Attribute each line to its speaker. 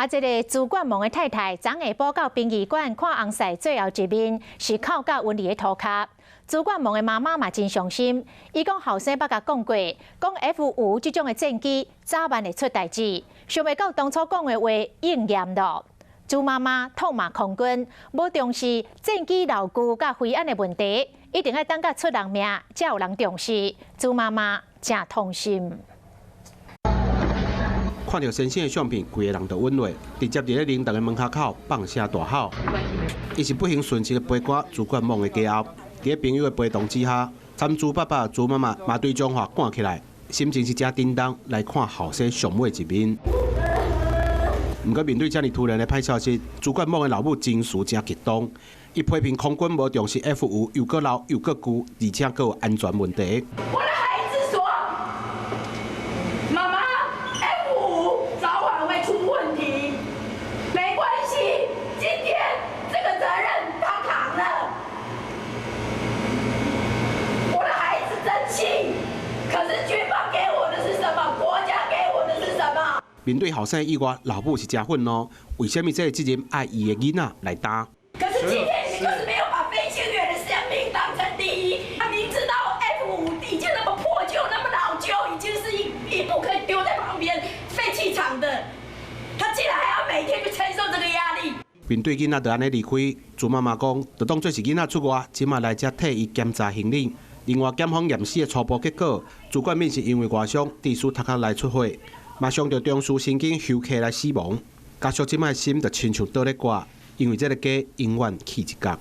Speaker 1: 这个主管梦的太太，昨下晡到殡仪馆看翁婿最后一面，是靠甲温丽的涂骹。主管梦的妈妈嘛真伤心，伊讲后生捌甲讲过，讲 F5这种的战机早晚会出代志，想袂到当初讲的话应验了。朱妈妈痛骂空军，无重视战机牢固甲飞安的问题，一定要等到出人命才有人重视。朱妈妈真痛心。
Speaker 2: 看到先生的相片，规个人都温暖，直接伫咧灵堂的门口放声大吼。伊是不幸殉职的陪歌主管梦的家后，伫咧朋友的陪同之下，参朱爸爸、朱妈妈嘛对彰化赶起来，心情是真振动来看后生上尾一面。不过面对这么突然的歹消息，主管梦的老母情绪真激动，伊批评空军无重视 F5，又过老又过旧，而且佫有安全问题。 面对后生的意外，老母是真愤怒。为什么这个责任爱伊的囡仔来担？
Speaker 3: 可是今天你就是没有把飞行员的生命当成第一。他明知道 F5已经那么破旧、那么老旧，已经是一部可以丢在旁边废弃场的，他竟然还要每天去承受这个压力。
Speaker 2: 面对囡仔就安尼离开，朱妈妈讲，就当作是囡仔出外，即马来遮替伊检查行李。另外，检方验尸的初步结果，主管面是因为外伤致使头壳内出血。 马上就中枢神经休克来死亡，家属即摆心就亲像倒咧挂，因为这个家永远起一角。